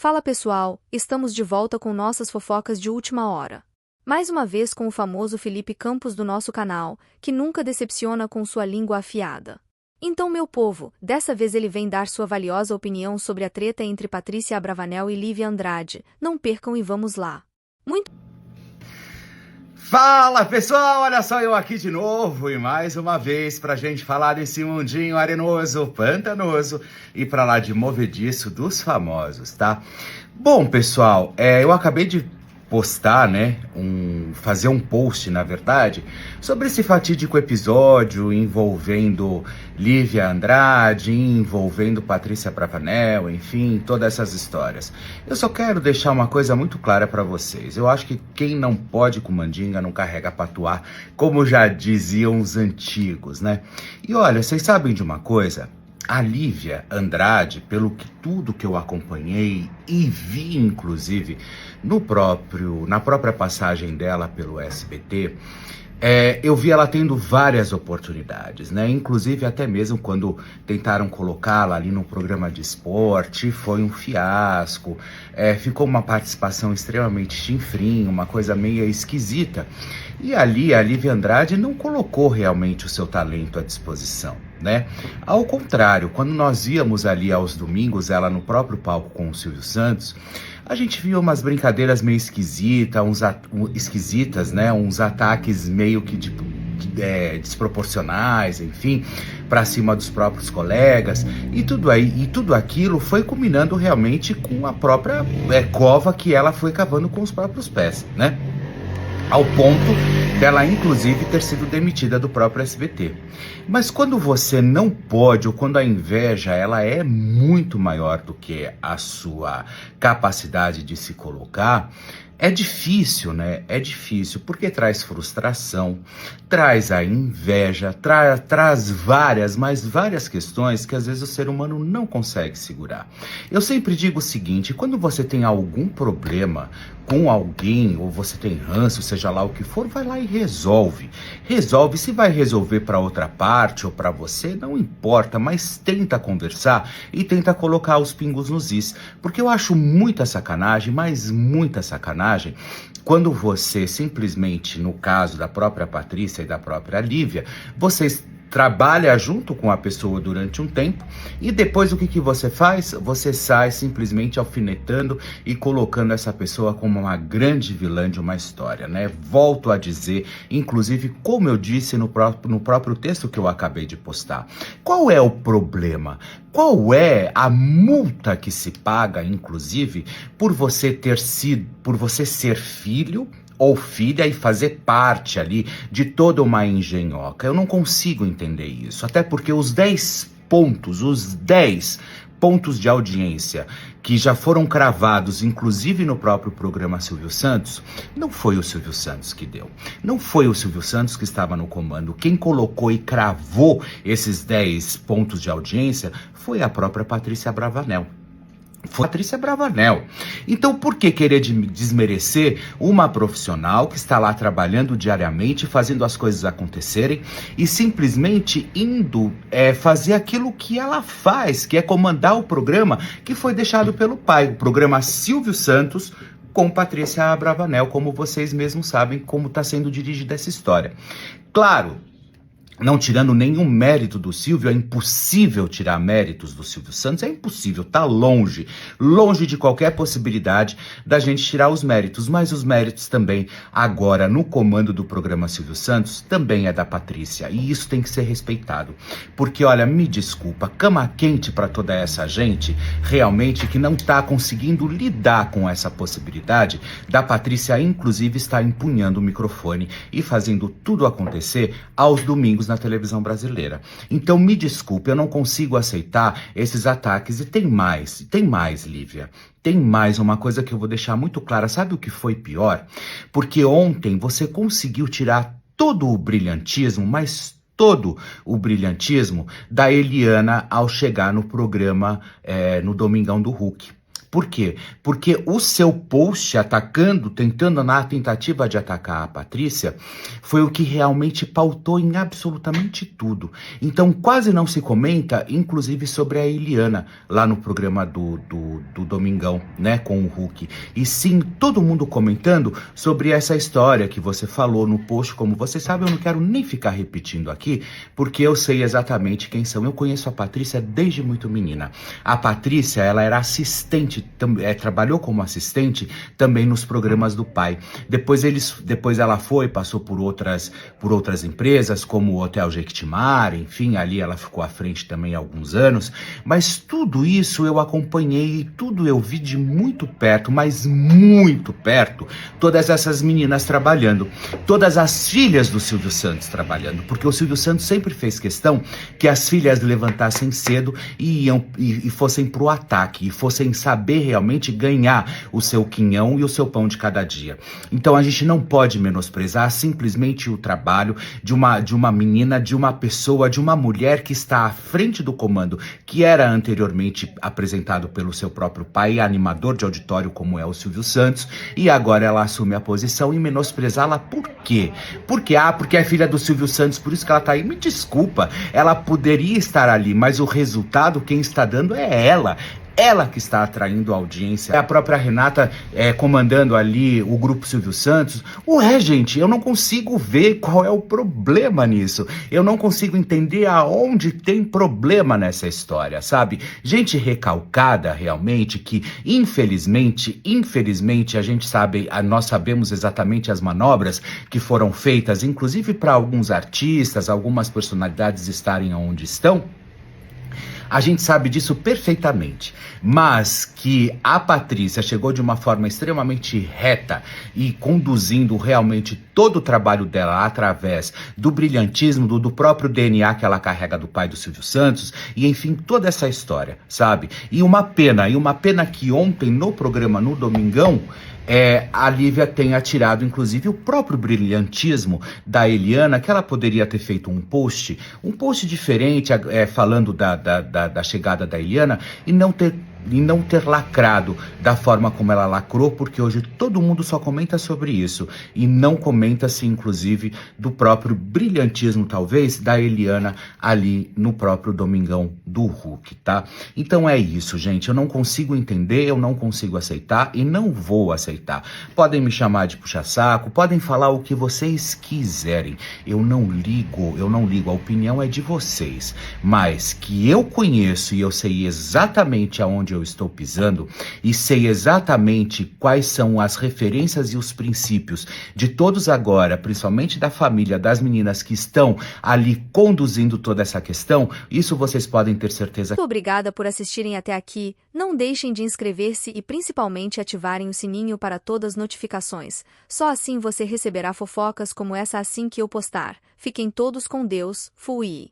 Fala pessoal, estamos de volta com nossas fofocas de última hora. Mais uma vez com o famoso Felipe Campos do nosso canal, que nunca decepciona com sua língua afiada. Então meu povo, dessa vez ele vem dar sua valiosa opinião sobre a treta entre Patrícia Abravanel e Lívia Andrade. Não percam e vamos lá. Fala pessoal, olha só eu aqui de novo e mais uma vez pra gente falar desse mundinho arenoso, pantanoso e pra lá de movediço dos famosos, tá? Bom pessoal, eu acabei de postar, fazer um post, na verdade, sobre esse fatídico episódio envolvendo Lívia Andrade, envolvendo Patrícia Abravanel, enfim, todas essas histórias. Eu só quero deixar uma coisa muito clara para vocês. Eu acho que quem não pode com mandinga não carrega patuá, como já diziam os antigos, né? E olha, vocês sabem de uma coisa? A Lívia Andrade, tudo que eu acompanhei e vi, inclusive, na própria passagem dela pelo SBT, eu vi ela tendo várias oportunidades, né? Inclusive até mesmo quando tentaram colocá-la ali no programa de esporte, foi um fiasco, ficou uma participação extremamente chinfrim, uma coisa meio esquisita. E ali a Lívia Andrade não colocou realmente o seu talento à disposição, né? Ao contrário, quando nós íamos ali aos domingos, ela no próprio palco com o Silvio Santos, a gente via umas brincadeiras meio esquisitas, né? Uns ataques meio que desproporcionais, enfim, para cima dos próprios colegas, e tudo aquilo foi culminando realmente com a própria cova que ela foi cavando com os próprios pés, né? Ao ponto dela, inclusive, ter sido demitida do próprio SBT. Mas quando você não pode, ou quando a inveja ela é muito maior do que a sua capacidade de se colocar, é difícil, né? É difícil, porque traz frustração, traz a inveja, traz várias questões que às vezes o ser humano não consegue segurar. Eu sempre digo o seguinte, quando você tem algum problema com alguém, ou você tem ranço, seja lá o que for, vai lá e resolve. Resolve, se vai resolver para outra parte ou para você, não importa, mas tenta conversar e tenta colocar os pingos nos is. Porque eu acho muita sacanagem, mas muita sacanagem, quando você simplesmente, no caso da própria Patrícia e da própria Lívia, vocês trabalha junto com a pessoa durante um tempo e depois o que você faz? Você sai simplesmente alfinetando e colocando essa pessoa como uma grande vilã de uma história, né? Volto a dizer, inclusive, como eu disse no próprio texto que eu acabei de postar. Qual é o problema? Qual é a multa que se paga, inclusive, por você ser filho ou filha e fazer parte ali de toda uma engenhoca? Eu não consigo entender isso, até porque os 10 pontos de audiência que já foram cravados, inclusive no próprio programa Silvio Santos, não foi o Silvio Santos que deu. Não foi o Silvio Santos que estava no comando. Quem colocou e cravou esses 10 pontos de audiência foi a própria Patrícia Abravanel. Foi Patrícia Abravanel. Então por que querer desmerecer uma profissional que está lá trabalhando diariamente, fazendo as coisas acontecerem e simplesmente indo fazer aquilo que ela faz, que é comandar o programa que foi deixado pelo pai, o programa Silvio Santos com Patrícia Abravanel, como vocês mesmos sabem como está sendo dirigida essa história. Claro, não tirando nenhum mérito do Silvio, é impossível tirar méritos do Silvio Santos, é impossível, tá longe de qualquer possibilidade da gente tirar os méritos, mas os méritos também, agora no comando do programa Silvio Santos, também é da Patrícia, e isso tem que ser respeitado, porque olha, me desculpa, cama quente para toda essa gente, realmente, que não tá conseguindo lidar com essa possibilidade da Patrícia, inclusive, estar empunhando o microfone e fazendo tudo acontecer aos domingos na televisão brasileira. Então me desculpe, eu não consigo aceitar esses ataques. E tem mais, Lívia. Tem mais uma coisa que eu vou deixar muito clara. Sabe o que foi pior? Porque ontem você conseguiu tirar todo o brilhantismo, mas todo o brilhantismo da Eliana ao chegar no programa no Domingão do Hulk. Por quê? Porque o seu post atacando, tentando na tentativa de atacar a Patrícia, foi o que realmente pautou em absolutamente tudo. Então quase não se comenta, inclusive sobre a Eliana, lá no programa do Domingão, né, com o Hulk. E sim, todo mundo comentando sobre essa história que você falou no post. Como você sabe, eu não quero nem ficar repetindo aqui, porque eu sei exatamente quem são. Eu conheço a Patrícia desde muito menina. A Patrícia, ela era assistente, trabalhou como assistente também nos programas do pai. Depois ela passou por outras empresas, como o Hotel Jequitimar, enfim, ali ela ficou à frente também há alguns anos. Mas tudo isso eu acompanhei, tudo eu vi de muito perto, mas muito perto, todas essas meninas trabalhando, todas as filhas do Silvio Santos trabalhando, porque o Silvio Santos sempre fez questão que as filhas levantassem cedo e fossem pro ataque, e fossem saber realmente ganhar o seu quinhão e o seu pão de cada dia. Então a gente não pode menosprezar simplesmente o trabalho de uma menina, de uma pessoa, de uma mulher que está à frente do comando, que era anteriormente apresentado pelo seu próprio pai, animador de auditório como é o Silvio Santos, e agora ela assume a posição, e menosprezá-la por quê? Porque é filha do Silvio Santos, por isso que ela tá aí. Me desculpa, ela poderia estar ali, mas o resultado quem está dando é ela. Ela que está atraindo a audiência. É a própria Renata comandando ali o grupo Silvio Santos. Gente, eu não consigo ver qual é o problema nisso. Eu não consigo entender aonde tem problema nessa história, sabe? Gente recalcada realmente, que infelizmente a gente sabe, nós sabemos exatamente as manobras que foram feitas, inclusive para alguns artistas, algumas personalidades estarem onde estão. A gente sabe disso perfeitamente, mas que a Patrícia chegou de uma forma extremamente reta e conduzindo realmente todo o trabalho dela através do brilhantismo, do próprio DNA que ela carrega do pai do Silvio Santos, e enfim, toda essa história, sabe? E uma pena que ontem no programa no Domingão, a Lívia tenha tirado, inclusive, o próprio brilhantismo da Eliana, que ela poderia ter feito um post diferente, falando da chegada da Eliana, e não ter lacrado da forma como ela lacrou, porque hoje todo mundo só comenta sobre isso, e não comenta-se, inclusive, do próprio brilhantismo, talvez, da Eliana ali no próprio Domingão do Hulk, tá? Então é isso, gente, eu não consigo entender, eu não consigo aceitar e não vou aceitar. Podem me chamar de puxa-saco, podem falar o que vocês quiserem, eu não ligo, a opinião é de vocês, mas que eu conheço e eu sei exatamente aonde eu estou pisando, e sei exatamente quais são as referências e os princípios de todos agora, principalmente da família, das meninas que estão ali conduzindo toda essa questão, isso vocês podem ter certeza. Muito obrigada por assistirem até aqui, não deixem de inscrever-se e principalmente ativarem o sininho para todas as notificações, só assim você receberá fofocas como essa assim que eu postar. Fiquem todos com Deus, fui!